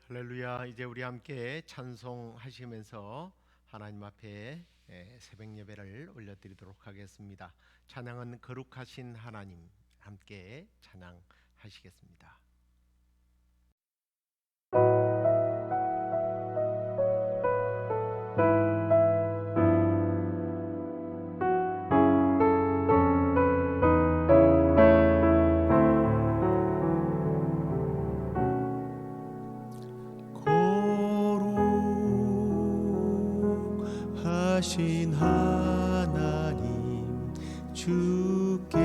할렐루야. 이제 우리 함께 찬송하시면서 하나님 앞에 새벽 예배를 올려드리도록 하겠습니다. 찬양은 거룩하신 하나님, 함께 찬양하시겠습니다. 하신 하나님 주께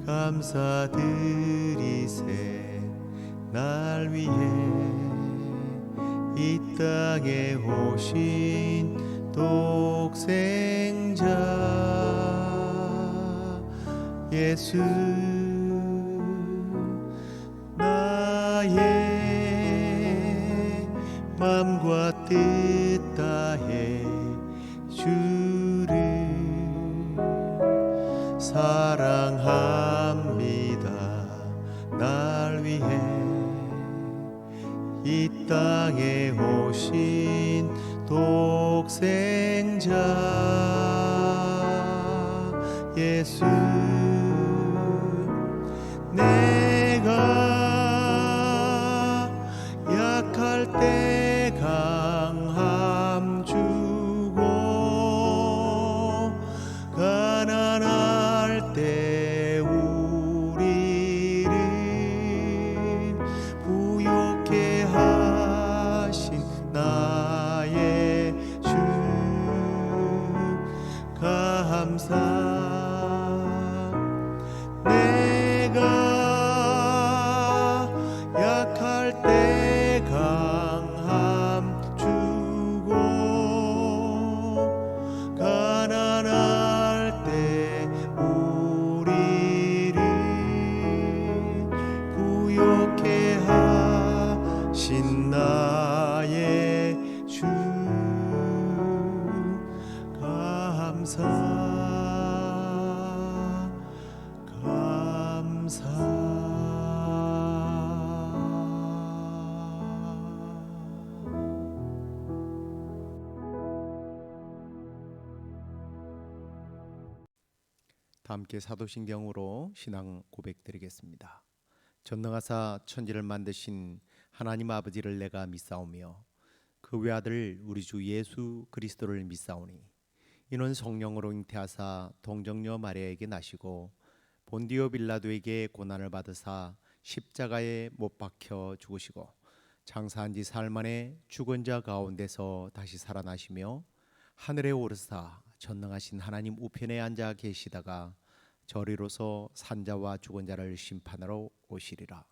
감사드리세. 날 위해 이 땅에 오신 독생자 예수, 나의 맘과 뜻 다해 주를 사랑합니다. 날 위해 이 땅에 오신 독생자 예수, 내가 약할 때 강함 주고 가난할 때 우리를 부욕해 하신 나의 주 감사. 내가 약할 때 강함 주고 가난할 때 우리를 부욕해 하신 나의 주 감사. 함께 사도신경으로 신앙 고백드리겠습니다. 전능하사 천지를 만드신 하나님 아버지를 내가 믿사오며 그 외아들 우리 주 예수 그리스도를 믿사오니 이는 성령으로 잉태하사 동정녀 마리아에게 나시고 본디오 빌라도에게 고난을 받으사 십자가에 못 박혀 죽으시고 장사한 지 사흘 만에 죽은 자 가운데서 다시 살아나시며 하늘에 오르사 전능하신 하나님 우편에 앉아 계시다가 저리로서 산자와 죽은 자를 심판하러 오시리라.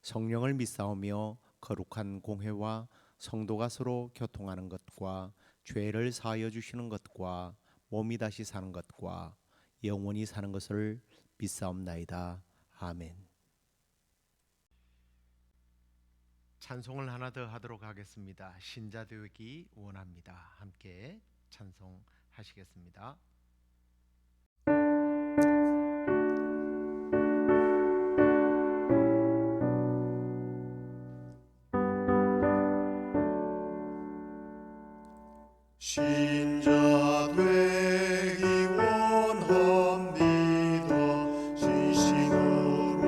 성령을 믿사오며 거룩한 공회와 성도가 서로 교통하는 것과 죄를 사하여 주시는 것과 몸이 다시 사는 것과 영원히 사는 것을 믿사옵나이다. 아멘. 찬송을 하나 더 하도록 하겠습니다. 신자 되기 원합니다. 함께 찬송하시겠습니다. 신자 되기 원합니다. 진심으로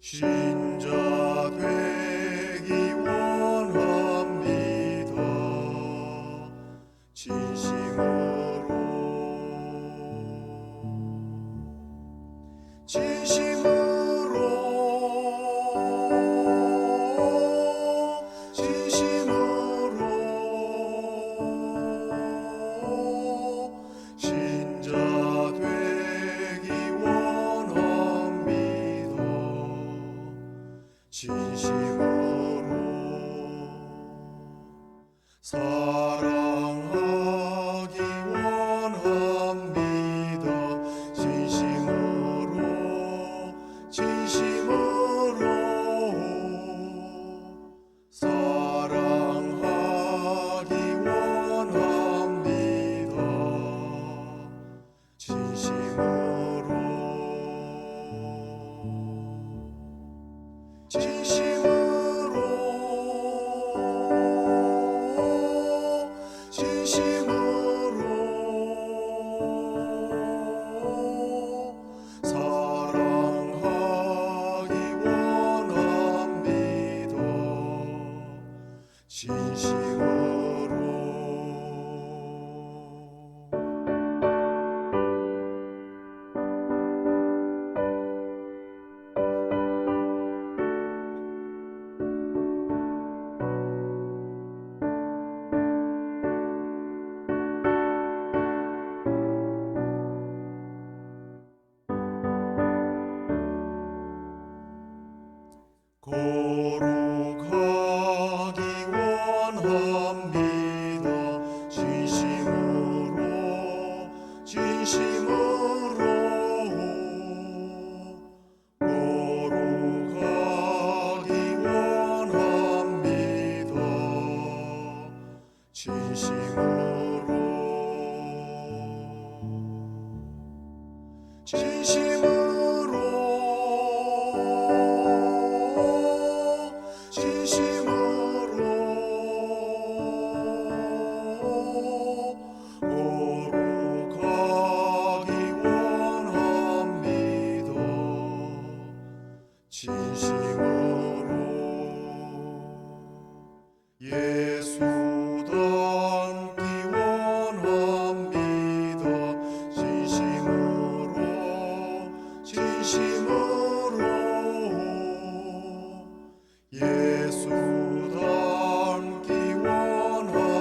신자 되기 원합니다. 진심으로 신자 되기 원합니다. 진심으로 사랑하기 원합니다. 진심으로 예수 닮기 원합니다. 진심으로 예수 닮기 원합니다.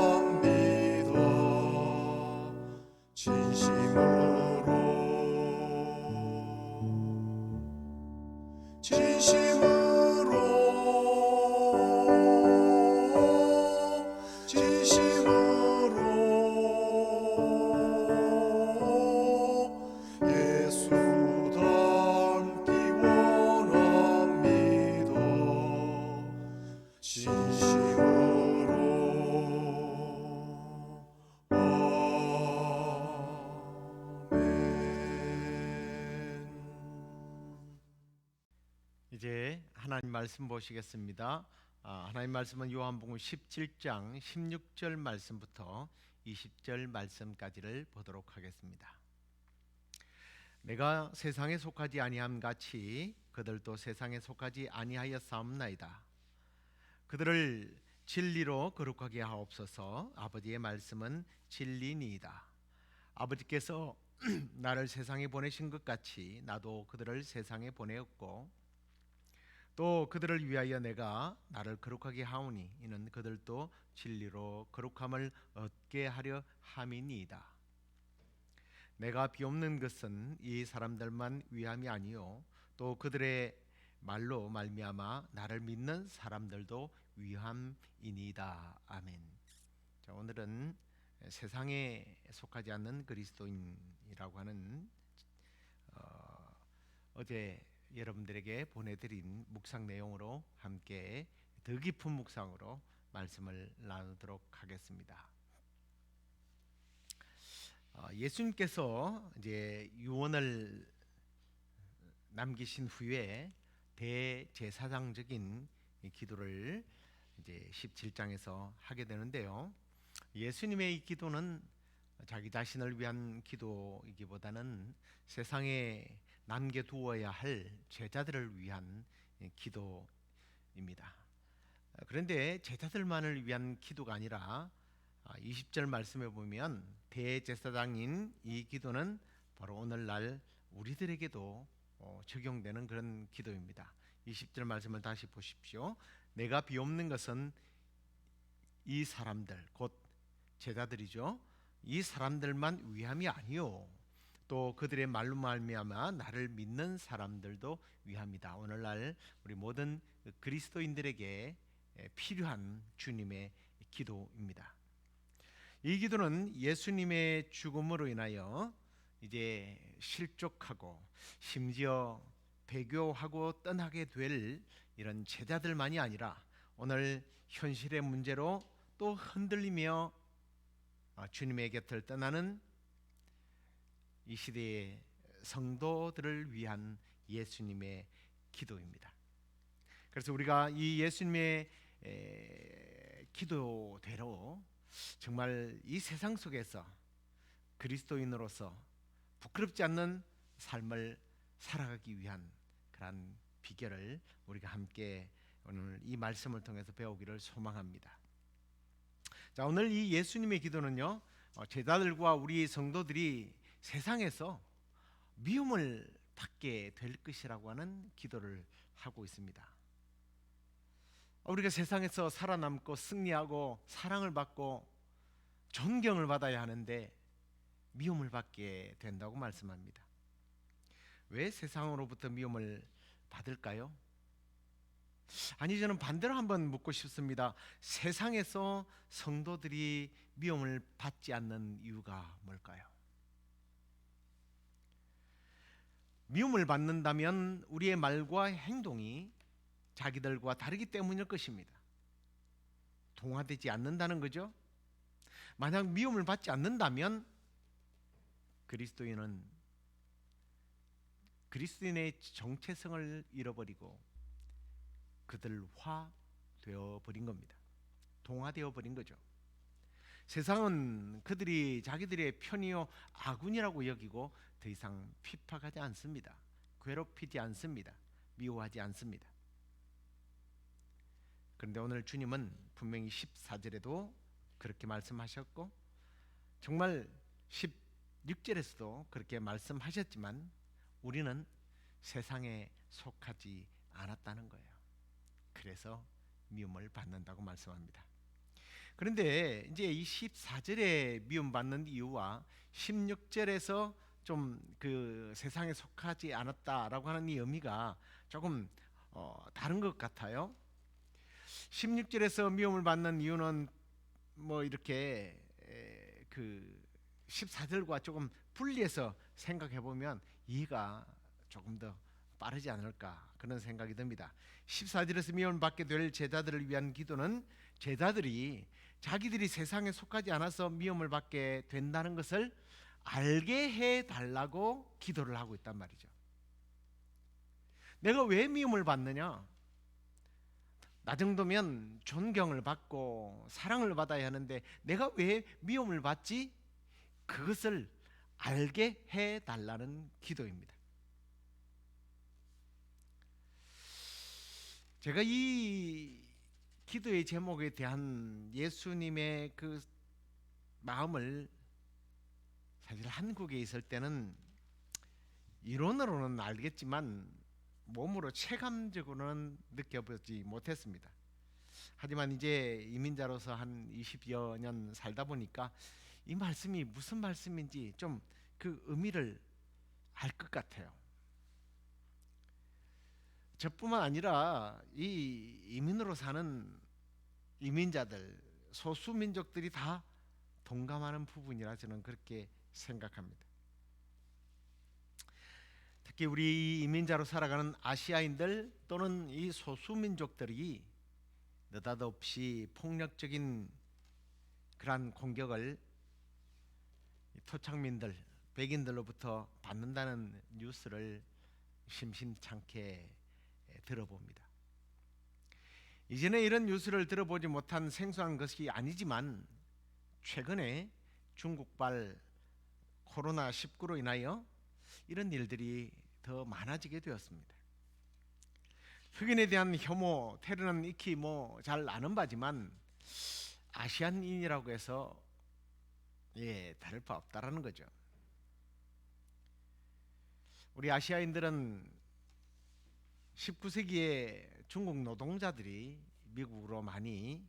진심으로 예수 닮기 원합니다. 진심으로 아멘. 이제 하나님 말씀 보시겠습니다. 하나님 말씀은 요한복음 17장 16절 말씀부터 20절 말씀까지를 보도록 하겠습니다. 내가 세상에 속하지 아니함 같이 그들도 세상에 속하지 아니하였사옵나이다. 그들을 진리로 거룩하게 하옵소서. 아버지의 말씀은 진리니이다. 아버지께서 나를 세상에 보내신 것 같이 나도 그들을 세상에 보내었고 또 그들을 위하여 내가 나를 거룩하게 하오니 이는 그들도 진리로 거룩함을 얻게 하려 함이니이다. 내가 비옵는 것은 이 사람들만 위함이 아니요 또 그들의 말로 말미암아 나를 믿는 사람들도 위함이니이다. 아멘. 자, 오늘은 세상에 속하지 않는 그리스도인이라고 하는 어제 여러분들에게 보내드린 묵상 내용으로 함께 더 깊은 묵상으로 말씀을 나누도록 하겠습니다. 예수님께서 이제 유언을 남기신 후에 대제사장적인 기도를 이제 17장에서 하게 되는데요. 예수님의 이 기도는 자기 자신을 위한 기도이기보다는 세상에 남겨두어야 할 제자들을 위한 기도입니다. 그런데 제자들만을 위한 기도가 아니라 20절 말씀에 보면 대제사장인 이 기도는 바로 오늘날 우리들에게도 적용되는 그런 기도입니다. 20절 말씀을 다시 보십시오. 내가 비옵는 것은 이 사람들 곧 제자들이죠. 이 사람들만 위함이 아니요 또 그들의 말로 말미암아 나를 믿는 사람들도 위함이다. 오늘날 우리 모든 그리스도인들에게 필요한 주님의 기도입니다. 이 기도는 예수님의 죽음으로 인하여 이제 실족하고 심지어 배교하고 떠나게 될 이런 제자들만이 아니라 오늘 현실의 문제로 또 흔들리며 주님의 곁을 떠나는 이 시대의 성도들을 위한 예수님의 기도입니다. 그래서 우리가 이 예수님의 기도대로 정말 이 세상 속에서 그리스도인으로서 부끄럽지 않는 삶을 살아가기 위한 그런 비결을 우리가 함께 오늘 이 말씀을 통해서 배우기를 소망합니다. 자, 오늘 이 예수님의 기도는요, 제자들과 우리 성도들이 세상에서 미움을 받게 될 것이라고 하는 기도를 하고 있습니다. 우리가 세상에서 살아남고 승리하고 사랑을 받고 존경을 받아야 하는데 미움을 받게 된다고 말씀합니다. 왜 세상으로부터 미움을 받을까요? 아니, 저는 반대로 한번 묻고 싶습니다. 세상에서 성도들이 미움을 받지 않는 이유가 뭘까요? 미움을 받는다면 우리의 말과 행동이 자기들과 다르기 때문일 것입니다. 동화되지 않는다는 거죠. 만약 미움을 받지 않는다면 그리스도인은 그리스도인의 정체성을 잃어버리고 그들화 되어 버린 겁니다. 동화되어 버린 거죠. 세상은 그들이 자기들의 편이요 아군이라고 여기고 더 이상 핍박하지 않습니다. 괴롭히지 않습니다. 미워하지 않습니다. 그런데 오늘 주님은 분명히 14절에도 그렇게 말씀하셨고 정말 16절에서도 그렇게 말씀하셨지만 우리는 세상에 속하지 않았다는 거예요. 그래서 미움을 받는다고 말씀합니다. 그런데 이제 이 14절에 미움받는 이유와 16절에서 좀 그 세상에 속하지 않았다라고 하는 이 의미가 조금 다른 것 같아요. 16절에서 미움을 받는 이유는 뭐 이렇게 그 14절과 조금 분리해서 생각해 보면 이해가 조금 더 빠르지 않을까 그런 생각이 듭니다. 14절에서 미움을 받게 될 제자들을 위한 기도는 제자들이 자기들이 세상에 속하지 않아서 미움을 받게 된다는 것을 알게 해달라고 기도를 하고 있단 말이죠. 내가 왜 미움을 받느냐? 나 정도면 존경을 받고 사랑을 받아야 하는데 내가 왜 미움을 받지? 그것을 알게 해달라는 기도입니다. 제가 이 기도의 제목에 대한 예수님의 그 마음을 사실 한국에 있을 때는 이론으로는 알겠지만 몸으로 체감적으로는 느껴보지 못했습니다. 하지만 이제 이민자로서 한 20여 년 살다 보니까 이 말씀이 무슨 말씀인지 좀 그 의미를 알 것 같아요. 저뿐만 아니라 이 이민으로 사는 이민자들, 소수민족들이 다 동감하는 부분이라 저는 그렇게 생각합니다. 특히 우리 이민자로 살아가는 아시아인들 또는 이 소수민족들이 느닷없이 폭력적인 그러한 공격을 토착민들, 백인들로부터 받는다는 뉴스를 심심찮게 들어봅니다. 이전에 이런 뉴스를 들어보지 못한 생소한 것이 아니지만 최근에 중국발 코로나19로 인하여 이런 일들이 더 많아지게 되었습니다. 흑인에 대한 혐오, 테러는 익히 잘 아는 바지만 아시안인이라고 해서 다를 바 없다라는 거죠. 우리 아시아인들은 19세기에 중국 노동자들이 미국으로 많이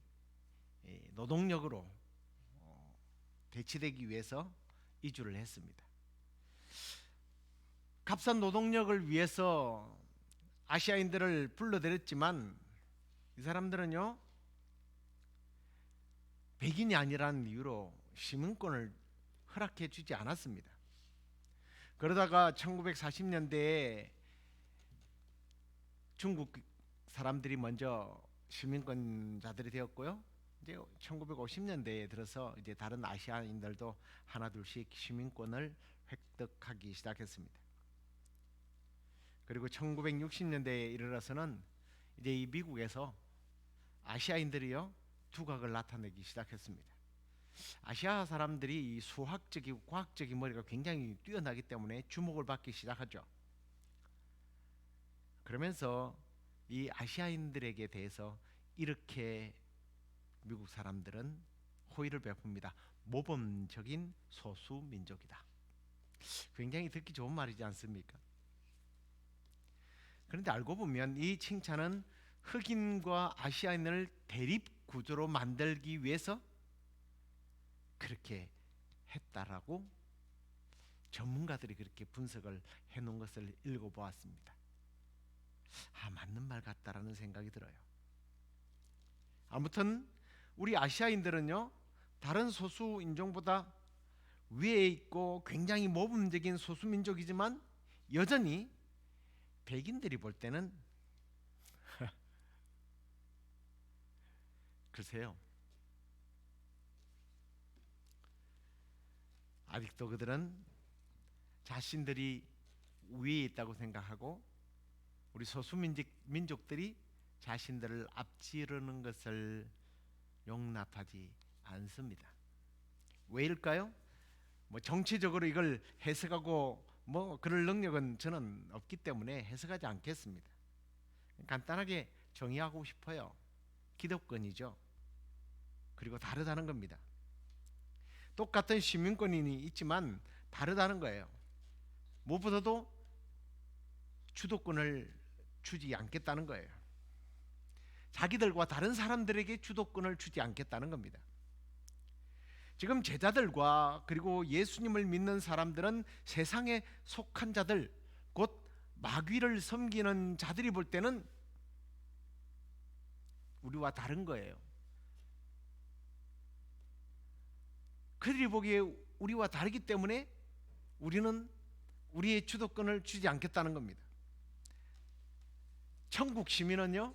노동력으로 대치되기 위해서 이주를 했습니다. 값싼 노동력을 위해서 아시아인들을 불러들였지만 이 사람들은요 백인이 아니라는 이유로 시민권을 허락해 주지 않았습니다. 그러다가 1940년대에 중국 사람들이 먼저 시민권자들이 되었고요. 이제 1950년대에 들어서 이제 다른 아시아인들도 하나둘씩 시민권을 획득하기 시작했습니다. 그리고 1960년대에 이르러서는 이제 이 미국에서 아시아인들이요 두각을 나타내기 시작했습니다. 아시아 사람들이 이 수학적이고 과학적인 머리가 굉장히 뛰어나기 때문에 주목을 받기 시작하죠. 그러면서 이 아시아인들에게 대해서 이렇게 미국 사람들은 호의를 베풉니다. 모범적인 소수 민족이다. 굉장히 듣기 좋은 말이지 않습니까? 그런데 알고 보면 이 칭찬은 흑인과 아시아인을 대립 구조로 만들기 위해서 그렇게 했다라고 전문가들이 그렇게 분석을 해놓은 것을 읽어보았습니다. 맞는 말 같다라는 생각이 들어요. 아무튼 우리 아시아인들은요 다른 소수 인종보다 위에 있고 굉장히 모범적인 소수민족이지만 여전히 백인들이 볼 때는 글쎄요 아직도 그들은 자신들이 위에 있다고 생각하고 우리 소수민족들이 자신들을 앞지르는 것을 용납하지 않습니다. 왜일까요? 뭐 정치적으로 이걸 해석하고 뭐 그럴 능력은 저는 없기 때문에 해석하지 않겠습니다. 간단하게 정의하고 싶어요. 기득권이죠. 그리고 다르다는 겁니다. 똑같은 시민권이 있지만 다르다는 거예요. 무엇보다도 주도권을 주지 않겠다는 거예요. 자기들과 다른 사람들에게 주도권을 주지 않겠다는 겁니다. 지금 제자들과 그리고 예수님을 믿는 사람들은 세상에 속한 자들, 곧 마귀를 섬기는 자들이 볼 때는 우리와 다른 거예요. 그들이 보기에 우리와 다르기 때문에 우리는 우리의 주도권을 주지 않겠다는 겁니다. 천국 시민은요,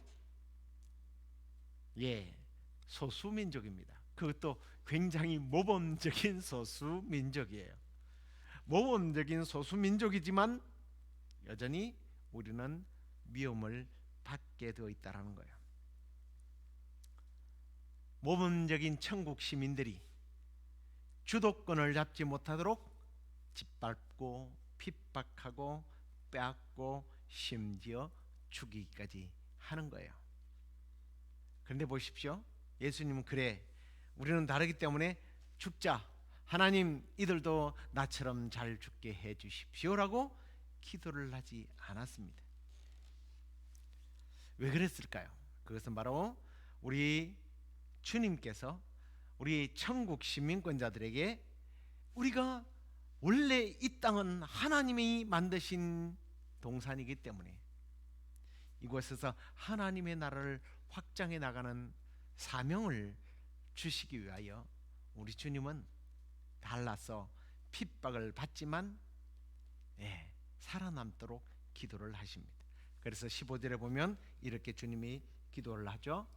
소수민족입니다. 그것도 굉장히 모범적인 소수민족이에요. 모범적인 소수민족이지만 여전히 우리는 미움을 받게 되어 있다는 거예요. 모범적인 천국 시민들이 주도권을 잡지 못하도록 짓밟고 핍박하고 빼앗고 심지어 죽이기까지 하는 거예요. 그런데 보십시오. 예수님은 그래, 우리는 다르기 때문에 죽자, 하나님 이들도 나처럼 잘 죽게 해 주십시오라고 기도를 하지 않았습니다. 왜 그랬을까요? 그것은 바로 우리 주님께서 우리 천국 시민권자들에게 우리가 원래 이 땅은 하나님이 만드신 동산이기 때문에 이곳에서 하나님의 나라를 확장해 나가는 사명을 주시기 위하여 우리 주님은 달라서 핍박을 받지만 살아남도록 기도를 하십니다. 그래서 15절에 보면 이렇게 주님이 기도를 하죠.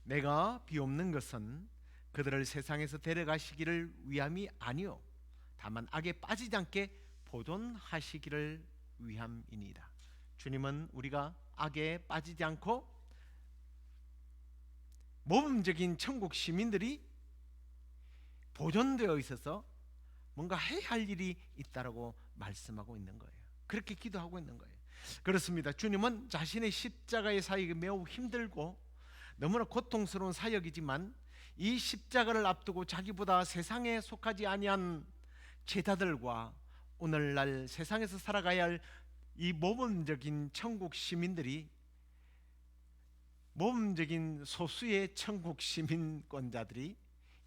내가 비옵는 것은 그들을 세상에서 데려가시기를 위함이 아니요 다만 악에 빠지지 않게 보존하시기를 위함이니이다. 주님은 우리가 악에 빠지지 않고 모범적인 천국 시민들이 보존되어 있어서 뭔가 해야 할 일이 있다라고 말씀하고 있는 거예요. 그렇게 기도하고 있는 거예요. 그렇습니다. 주님은 자신의 십자가의 사역이 매우 힘들고 너무나 고통스러운 사역이지만 이 십자가를 앞두고 자기보다 세상에 속하지 아니한 제자들과 오늘날 세상에서 살아가야 할 이 모범적인 천국 시민들이 모범적인 소수의 천국 시민권자들이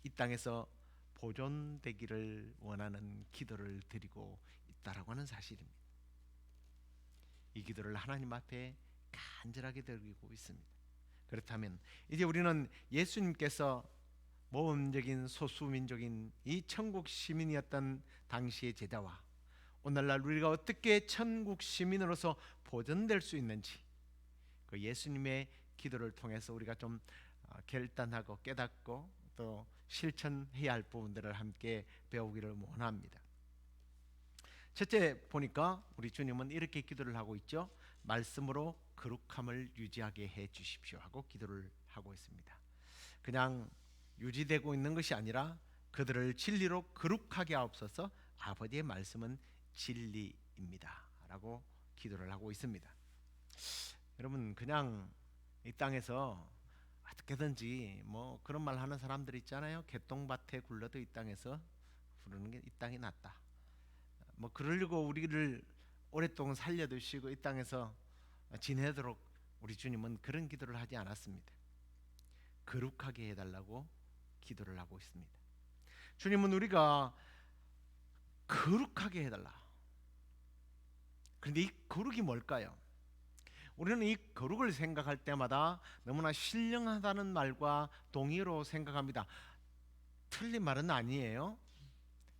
이 땅에서 보존되기를 원하는 기도를 드리고 있다라고 하는 사실입니다. 이 기도를 하나님 앞에 간절하게 드리고 있습니다. 그렇다면 이제 우리는 예수님께서 모범적인 소수민족인 이 천국 시민이었던 당시의 제자와 오늘날 우리가 어떻게 천국 시민으로서 보존될 수 있는지 그 예수님의 기도를 통해서 우리가 좀 결단하고 깨닫고 또 실천해야 할 부분들을 함께 배우기를 원합니다. 첫째 보니까 우리 주님은 이렇게 기도를 하고 있죠. 말씀으로 거룩함을 유지하게 해 주십시오 하고 기도를 하고 있습니다. 그냥 유지되고 있는 것이 아니라 그들을 진리로 거룩하게 하옵소서. 아버지의 말씀은 진리입니다 라고 기도를 하고 있습니다. 여러분, 그냥 이 땅에서 어떻게든지 뭐 그런 말 하는 사람들 있잖아요. 개똥밭에 굴러도 이 땅에서 부르는 게 이 땅이 낫다. 뭐 그러려고 우리를 오랫동안 살려두시고 이 땅에서 지내도록 우리 주님은 그런 기도를 하지 않았습니다. 거룩하게 해달라고 기도를 하고 있습니다. 주님은 우리가 거룩하게 해달라. 그런데 이 거룩이 뭘까요? 우리는 이 거룩을 생각할 때마다 너무나 신령하다는 말과 동의로 생각합니다. 틀린 말은 아니에요.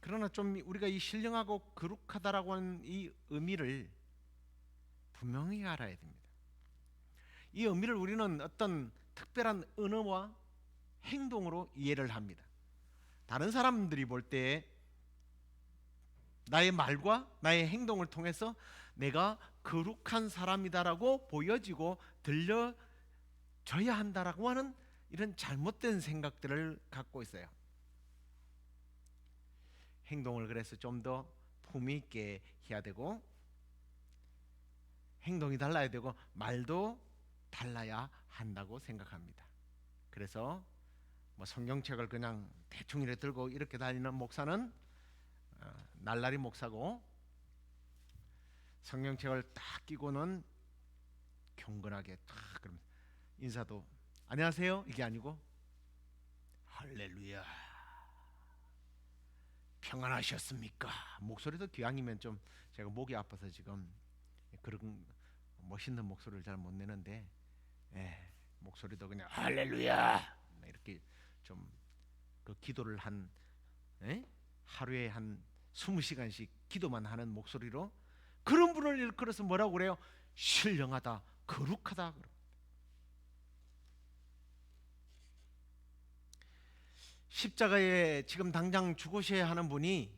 그러나 좀 우리가 이 신령하고 거룩하다라고 하는 이 의미를 분명히 알아야 됩니다. 이 의미를 우리는 어떤 특별한 언어와 행동으로 이해를 합니다. 다른 사람들이 볼 때 나의 말과 나의 행동을 통해서 내가 거룩한 사람이다라고 보여지고 들려져야 한다라고 하는 이런 잘못된 생각들을 갖고 있어요. 행동을 그래서 좀 더 품위 있게 해야 되고, 행동이 달라야 되고 말도 달라야 한다고 생각합니다. 그래서 뭐 성경책을 그냥 대충 이렇게 들고 이렇게 다니는 목사는 날라리 목사고, 성경책을 딱 끼고는 경건하게 딱 그러면 인사도 안녕하세요 이게 아니고 할렐루야 평안하셨습니까? 목소리도 기왕이면 좀, 제가 목이 아파서 지금 그런 멋있는 목소리를 잘 못 내는데, 목소리도 그냥 할렐루야 이렇게 좀 그 기도를 한 하루에 한 20시간씩 기도만 하는 목소리로, 그런 분을 일컬어서 뭐라고 그래요? 신령하다, 거룩하다. 십자가에 지금 당장 죽으셔야 하는 분이,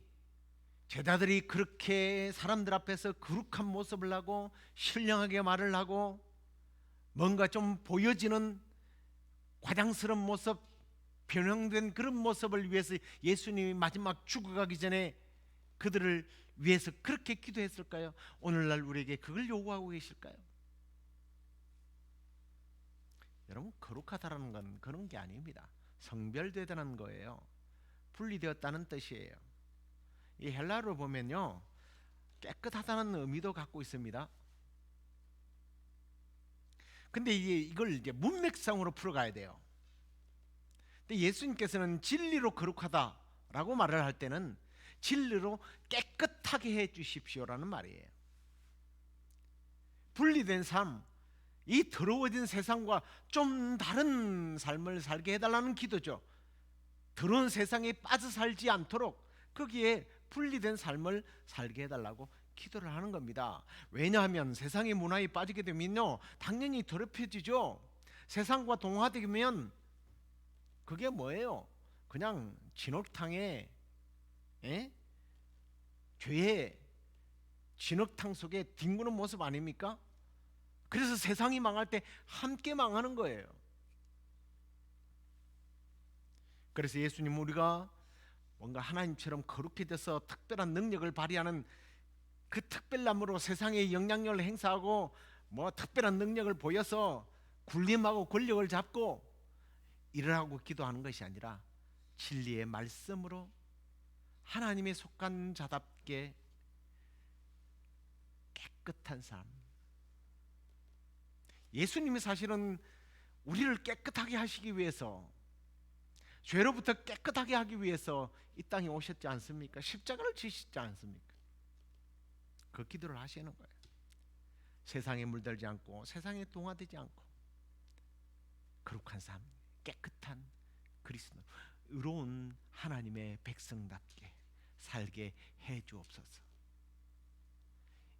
제자들이 그렇게 사람들 앞에서 거룩한 모습을 하고 신령하게 말을 하고 뭔가 좀 보여지는 과장스러운 모습, 변형된 그런 모습을 위해서 예수님이 마지막 죽어가기 전에 그들을 위해서 그렇게 기도했을까요? 오늘날 우리에게 그걸 요구하고 계실까요? 여러분, 거룩하다라는 건 그런 게 아닙니다. 성별되다는 거예요. 분리되었다는 뜻이에요. 이 헬라어로 보면요, 깨끗하다는 의미도 갖고 있습니다. 근데 이걸 이제 문맥상으로 풀어가야 돼요. 근데 예수님께서는 진리로 거룩하다라고 말을 할 때는 진리로 깨끗하게 해 주십시오라는 말이에요. 분리된 삶, 이 더러워진 세상과 좀 다른 삶을 살게 해달라는 기도죠. 더러운 세상에 빠져 살지 않도록 거기에 분리된 삶을 살게 해달라고 기도를 하는 겁니다. 왜냐하면 세상의 문화에 빠지게 되면요, 당연히 더럽혀지죠. 세상과 동화되면 그게 뭐예요? 그냥 진흙탕에 죄의 진흙탕 속에 뒹구는 모습 아닙니까? 그래서 세상이 망할 때 함께 망하는 거예요. 그래서 예수님, 우리가 뭔가 하나님처럼 거룩해져서 특별한 능력을 발휘하는 그 특별함으로 세상에 영향력을 행사하고 뭐 특별한 능력을 보여서 군림하고 권력을 잡고 일을 기도하는 것이 아니라 진리의 말씀으로 하나님의 속한 자답게 깨끗한 삶. 예수님이 사실은 우리를 깨끗하게 하시기 위해서, 죄로부터 깨끗하게 하기 위해서 이 땅에 오셨지 않습니까? 십자가를 지시지 않습니까? 그 기도를 하시는 거예요. 세상에 물들지 않고 세상에 동화되지 않고 거룩한 삶, 깨끗한 그리스도, 의로운 하나님의 백성답게 살게 해 주옵소서.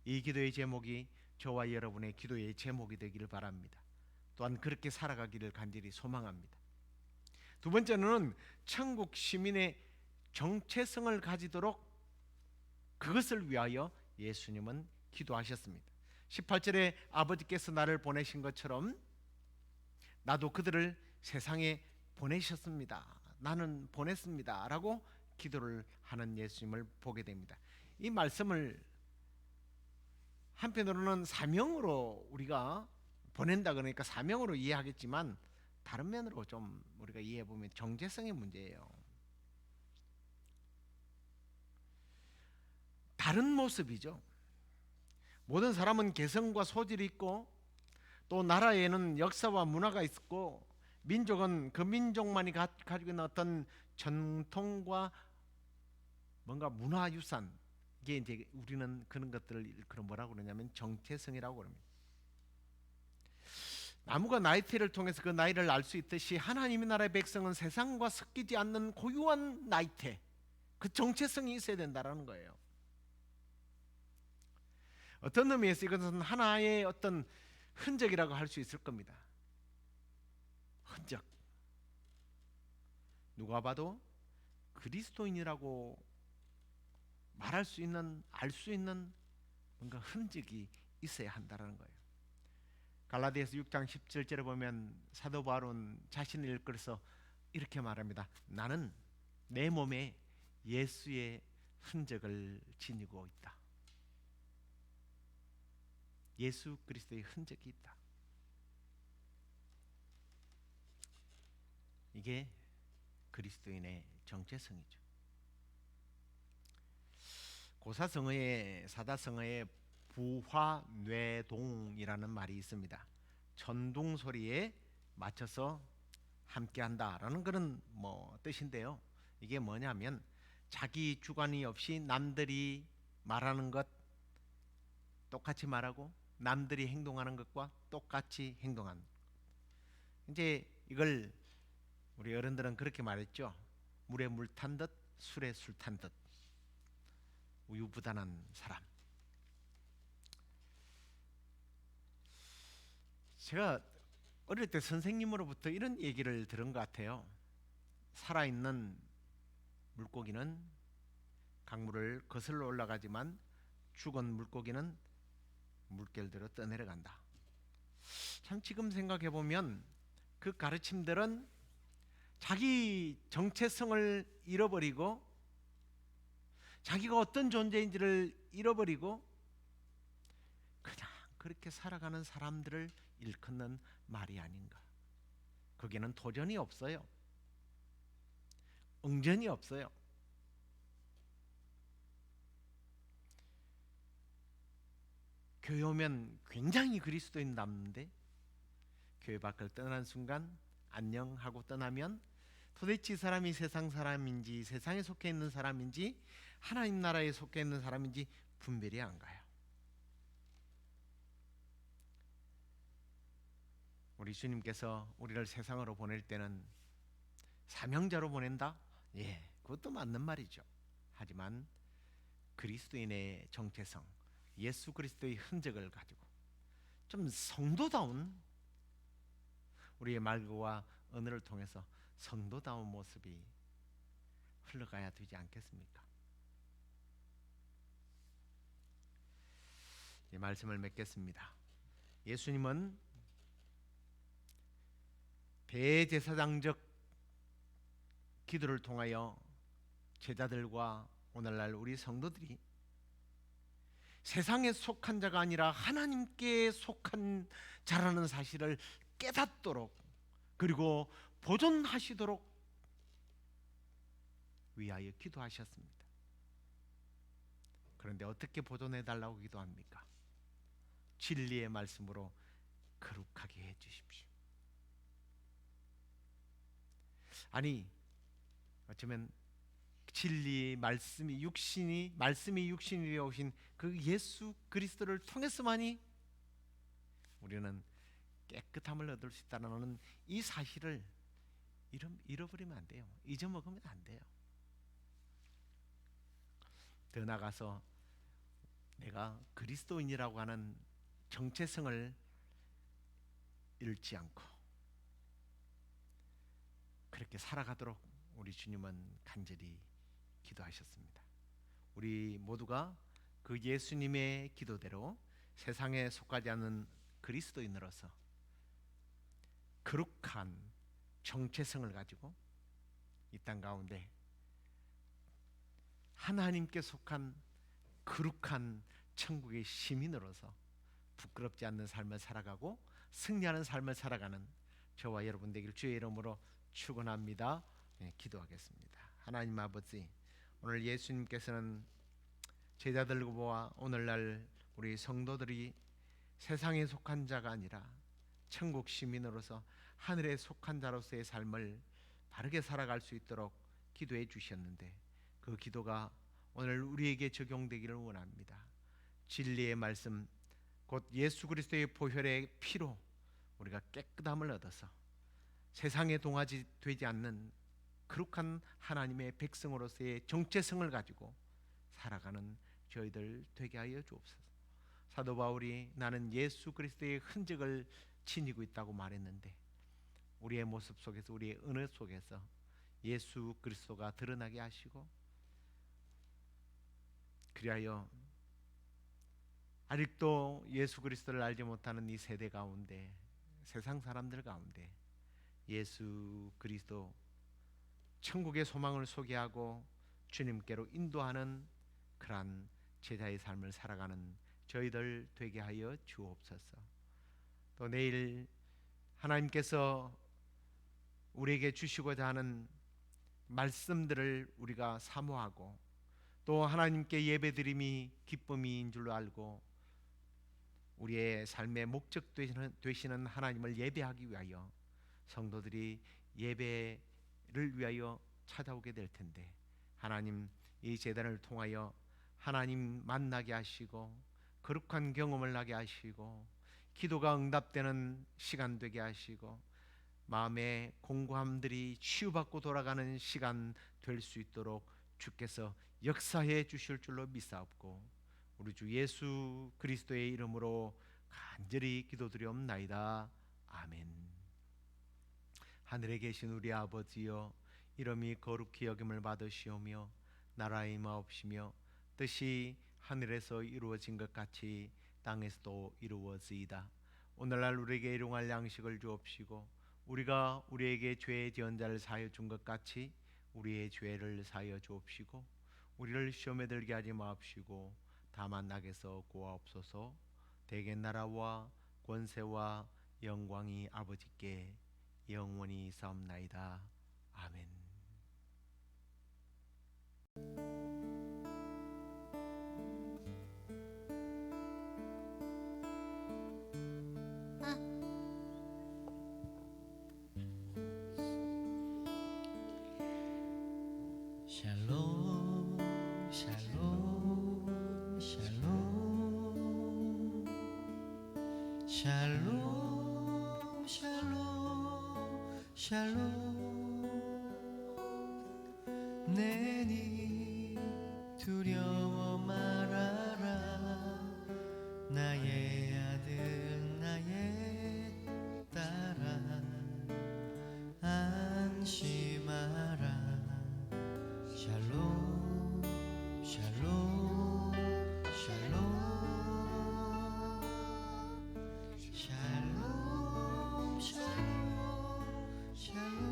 이 기도의 제목이 저와 여러분의 기도의 제목이 되기를 바랍니다. 또한 그렇게 살아가기를 간절히 소망합니다. 두 번째는 천국 시민의 정체성을 가지도록 그것을 위하여 예수님은 기도하셨습니다. 18절에 아버지께서 나를 보내신 것처럼 나도 그들을 세상에 보내셨습니다. 나는 보냈습니다. 라고 기도를 하는 예수님을 보게 됩니다. 이 말씀을 한편으로는 사명으로 우리가 보낸다 그러니까 사명으로 이해하겠지만, 다른 면으로 좀 우리가 이해해 보면 정체성의 문제예요. 다른 모습이죠. 모든 사람은 개성과 소질이 있고, 또 나라에는 역사와 문화가 있고, 민족은 그 민족만이 가지고 있는 어떤 전통과 뭔가 문화유산, 이게 이제 우리는 그런 것들을 그런 뭐라고 그러냐면 정체성이라고 그럽니다. 나무가 나이테를 통해서 그 나이를 알 수 있듯이 하나님의 나라의 백성은 세상과 섞이지 않는 고유한 나이테, 그 정체성이 있어야 된다라는 거예요. 어떤 의미에서 이것은 하나의 어떤 흔적이라고 할 수 있을 겁니다. 흔적. 누가 봐도 그리스도인이라고 말할 수 있는, 알 수 있는 뭔가 흔적이 있어야 한다는 거예요. 갈라디아서 6장 17절에 보면 사도 바울은 자신을 일컬어서 이렇게 말합니다. 나는 내 몸에 예수의 흔적을 지니고 있다. 예수 그리스도의 흔적이 있다. 이게 그리스도인의 정체성이죠. 고사성어의 사다성어의 부화뇌동이라는 말이 있습니다. 천둥 소리에 맞춰서 함께한다라는 그런 뜻인데요. 이게 뭐냐면 자기 주관이 없이 남들이 말하는 것 똑같이 말하고 남들이 행동하는 것과 똑같이 행동하는. 이제 이걸 우리 어른들은 그렇게 말했죠. 물에 물 탄 듯 술에 술 탄 듯. 우유부단한 사람. 제가 어릴 때 선생님으로부터 이런 얘기를 들은 것 같아요. 살아있는 물고기는 강물을 거슬러 올라가지만 죽은 물고기는 물결대로 떠내려간다. 참 지금 생각해 보면 그 가르침들은 자기 정체성을 잃어버리고 자기가 어떤 존재인지를 잃어버리고 그냥 그렇게 살아가는 사람들을 일컫는 말이 아닌가. 거기는 도전이 없어요. 응전이 없어요. 교회 오면 굉장히 그리스도인 남는데 교회 밖을 떠난 순간 안녕하고 떠나면 도대체 이 사람이 세상 사람인지 세상에 속해 있는 사람인지 하나님 나라에 속해 있는 사람인지 분별이 안 가요. 우리 주님께서 우리를 세상으로 보낼 때는 사명자로 보낸다? 예, 그것도 맞는 말이죠. 하지만 그리스도인의 정체성, 예수 그리스도의 흔적을 가지고 좀 성도다운 우리의 말과 언어를 통해서 성도다운 모습이 흘러가야 되지 않겠습니까? 이 말씀을 맺겠습니다. 예수님은 대제사장적 기도를 통하여 제자들과 오늘날 우리 성도들이 세상에 속한 자가 아니라 하나님께 속한 자라는 사실을 깨닫도록 그리고 보존하시도록 위하여 기도하셨습니다. 그런데 어떻게 보존해 달라고 기도합니까? 진리의 말씀으로 거룩하게 해 주십시오. 아니 어쩌면 진리 말씀이 육신이 되어 오신 그 예수 그리스도를 통해서만이 우리는 깨끗함을 얻을 수 있다는 이 사실을 잃어버리면 안 돼요. 잊어먹으면 안 돼요. 더 나아가서 내가 그리스도인이라고 하는 정체성을 잃지 않고 그렇게 살아가도록 우리 주님은 간절히 기도하셨습니다. 우리 모두가 그 예수님의 기도대로 세상에 속하지 않는 그리스도인으로서 거룩한 정체성을 가지고 이 땅 가운데 하나님께 속한 거룩한 천국의 시민으로서 부끄럽지 않는 삶을 살아가고 승리하는 삶을 살아가는 저와 여러분 되길 주의 이름으로 축원합니다. 기도하겠습니다. 하나님 아버지, 오늘 예수님께서는 제자들과 오늘날 우리 성도들이 세상에 속한 자가 아니라 천국 시민으로서 하늘에 속한 자로서의 삶을 바르게 살아갈 수 있도록 기도해 주셨는데 그 기도가 오늘 우리에게 적용되기를 원합니다. 진리의 말씀 곧 예수 그리스도의 보혈의 피로 우리가 깨끗함을 얻어서 세상에 동하지 되지 않는 거룩한 하나님의 백성으로서의 정체성을 가지고 살아가는 저희들 되게 하여 주옵소서. 사도 바울이 나는 예수 그리스도의 흔적을 지니고 있다고 말했는데 우리의 모습 속에서 우리의 언어 속에서 예수 그리스도가 드러나게 하시고 그리하여 아직도 예수 그리스도를 알지 못하는 이 세대 가운데, 세상 사람들 가운데 예수 그리스도 천국의 소망을 소개하고 주님께로 인도하는 그러한 제자의 삶을 살아가는 저희들 되게 하여 주옵소서. 또 내일 하나님께서 우리에게 주시고자 하는 말씀들을 우리가 사모하고 또 하나님께 예배드림이 기쁨인 줄로 알고 우리의 삶의 목적 되시는 하나님을 예배하기 위하여 성도들이 예배를 위하여 찾아오게 될 텐데, 하나님 이 제단을 통하여 하나님 만나게 하시고 거룩한 경험을 하게 하시고 기도가 응답되는 시간 되게 하시고 마음의 공고함들이 치유받고 돌아가는 시간 될 수 있도록 주께서 역사해 주실 줄로 믿사옵고 우리 주 예수 그리스도의 이름으로 간절히 기도드리옵나이다. 아멘. 하늘에 계신 우리 아버지여, 이름이 거룩히 여김을 받으시오며 나라의 마옵시며 뜻이 하늘에서 이루어진 것 같이 땅에서도 이루어지이다. 오늘날 우리에게 일용할 양식을 주옵시고 우리가 우리에게 죄 지은 자를 사하여 준 것 같이 우리의 죄를 사하여 주옵시고 우리를 시험에 들게 하지 마옵시고 다만 악에서 구하옵소서. 대개 나라와 권세와 영광이 아버지께 영원히 있사옵나이다. 아멘. 샬롬 샬롬 샬롬 샬롬 샬롬 샬롬 내니 두려워 말아라 나의 아들 나의 딸아 안심하라 샬롬 샬롬 샬롬 샬롬 샬롬 샬롬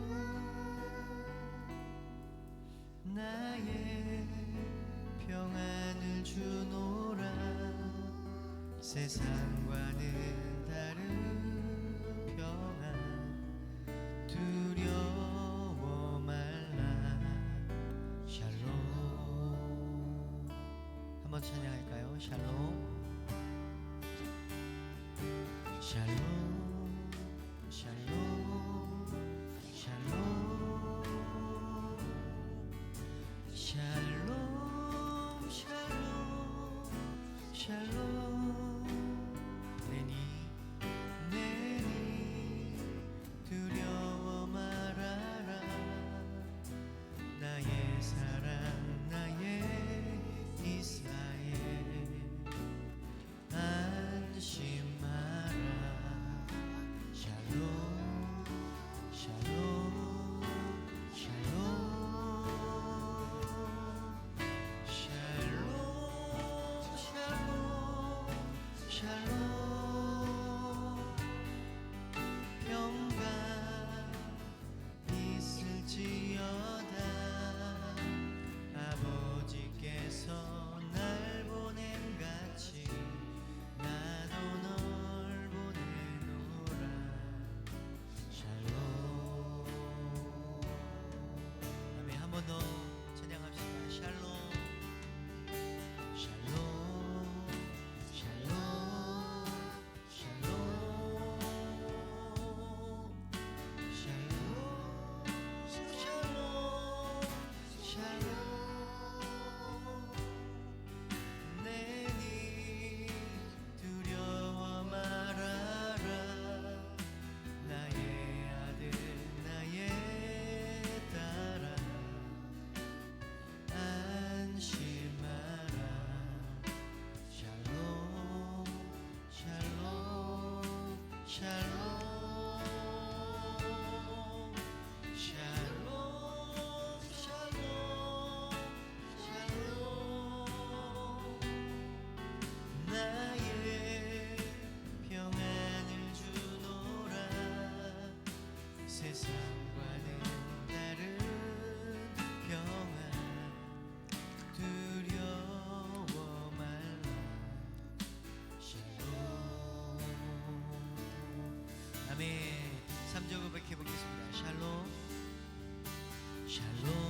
나의 평안을 주노라 세상과는 다른 평안 두려워 말라 샬롬. 한번 찬양할까요? 샬롬 샬롬 샬롬 샬롬 샬롬 샬롬 샬롬 내니 두려워 말아라 나의 사랑 나의 이스라엘 안심하라 샬롬 샬롬 샬롬 샬롬 샬롬 샬롬 평강 있을지어다 아버지께서 날 보냄 같이 나도 널 보내노라 샬롬. 아멘. 한 번 더 찬양합시다. 샬롬 샬롬 샬롬 샬롬 샬롬 샬롬 내니 두려워 말아라 나의 아들 나의 딸아 안심하라 샬롬 샬롬 샬롬 샬롬 샬롬 샬롬 샬롬 샬롬